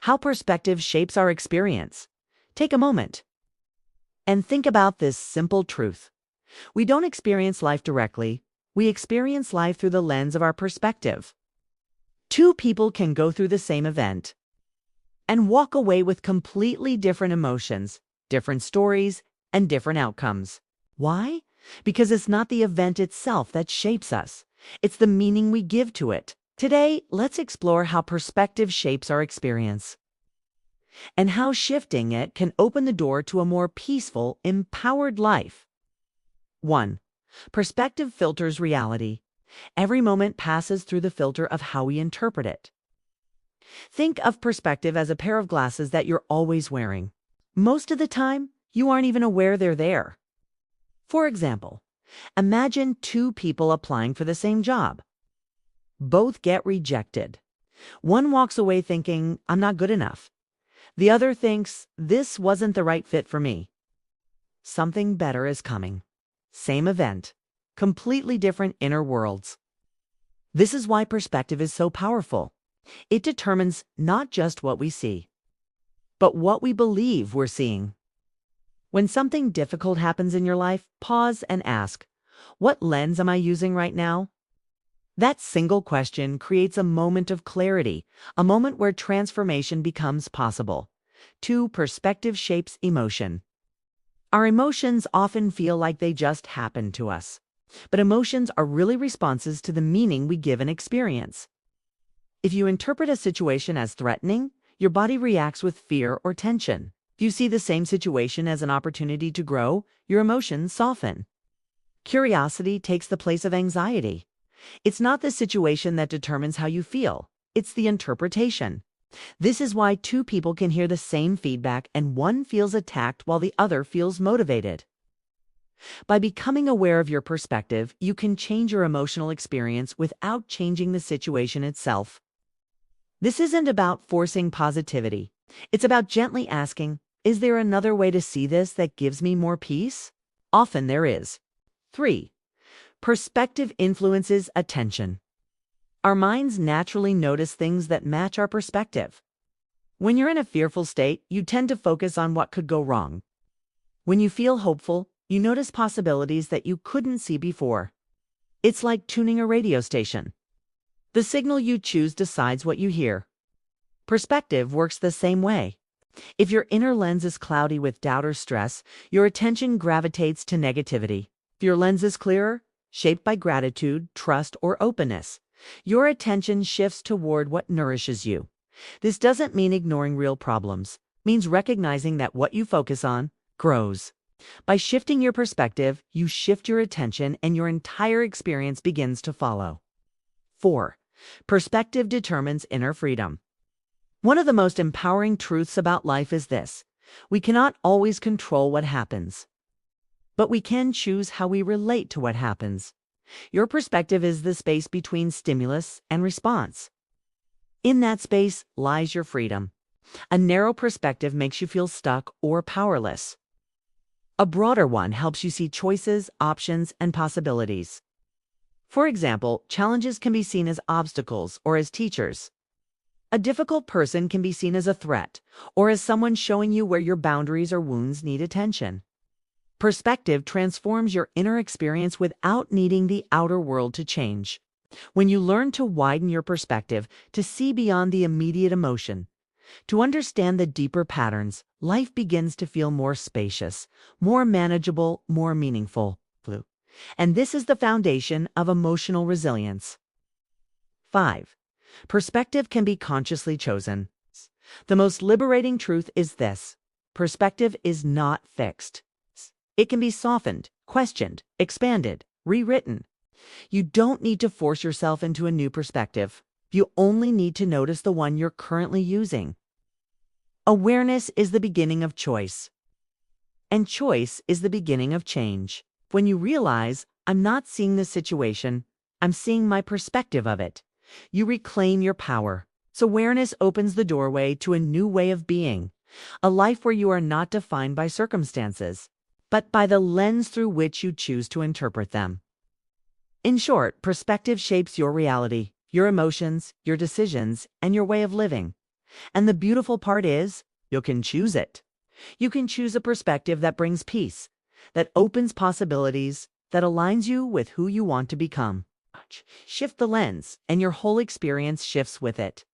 how perspective shapes our experience. Take a moment and think about this simple truth. We don't experience life directly, we experience life through the lens of our perspective. Two people can go through the same event and walk away with completely different emotions, different stories, and different outcomes. Why? Because it's not the event itself that shapes us. It's the meaning we give to it. Today, let's explore how perspective shapes our experience and how shifting it can open the door to a more peaceful, empowered life. 1. Perspective filters reality. Every moment passes through the filter of how we interpret it. Think of perspective as a pair of glasses that you're always wearing. Most of the time, you aren't even aware they're there. For example, imagine two people applying for the same job. Both get rejected. One walks away thinking, I'm not good enough. The other thinks, this wasn't the right fit for me. Something better is coming. Same event, completely different inner worlds. This is why perspective is so powerful. It determines not just what we see, but what we believe we're seeing. When something difficult happens in your life, pause and ask, what lens am I using right now? That single question creates a moment of clarity, a moment where transformation becomes possible. 2. Perspective shapes emotion. Our emotions often feel like they just happen to us, but emotions are really responses to the meaning we give an experience. If you interpret a situation as threatening, your body reacts with fear or tension. If you see the same situation as an opportunity to grow, your emotions soften. Curiosity takes the place of anxiety. It's not the situation that determines how you feel, it's the interpretation. This is why two people can hear the same feedback and one feels attacked while the other feels motivated. By becoming aware of your perspective, you can change your emotional experience without changing the situation itself. This isn't about forcing positivity. It's about gently asking, is there another way to see this that gives me more peace? Often there is. 3. Perspective influences attention. Our minds naturally notice things that match our perspective. When you're in a fearful state, you tend to focus on what could go wrong. When you feel hopeful, you notice possibilities that you couldn't see before. It's like tuning a radio station. The signal you choose decides what you hear. Perspective works the same way. If your inner lens is cloudy with doubt or stress, your attention gravitates to negativity. If your lens is clearer, shaped by gratitude, trust, or openness, your attention shifts toward what nourishes you. This doesn't mean ignoring real problems. It means recognizing that what you focus on grows. By shifting your perspective, you shift your attention and your entire experience begins to follow. 4. Perspective determines inner freedom. One of the most empowering truths about life is this: we cannot always control what happens, but we can choose how we relate to what happens. Your perspective is the space between stimulus and response. In that space lies your freedom. A narrow perspective makes you feel stuck or powerless. A broader one helps you see choices, options, and possibilities. For example, challenges can be seen as obstacles or as teachers. A difficult person can be seen as a threat or as someone showing you where your boundaries or wounds need attention. Perspective transforms your inner experience without needing the outer world to change. When you learn to widen your perspective, to see beyond the immediate emotion, to understand the deeper patterns, life begins to feel more spacious, more manageable, more meaningful. And this is the foundation of emotional resilience. 5. Perspective can be consciously chosen. The most liberating truth is this: perspective is not fixed. It can be softened, questioned, expanded, rewritten. You don't need to force yourself into a new perspective. You only need to notice the one you're currently using. Awareness is the beginning of choice, and choice is the beginning of change. When you realize, I'm not seeing this situation, I'm seeing my perspective of it, you reclaim your power. So awareness opens the doorway to a new way of being, a life where you are not defined by circumstances, but by the lens through which you choose to interpret them. In short, perspective shapes your reality, your emotions, your decisions, and your way of living. And the beautiful part is, you can choose it. You can choose a perspective that brings peace, that opens possibilities, that aligns you with who you want to become. Shift the lens, and your whole experience shifts with it.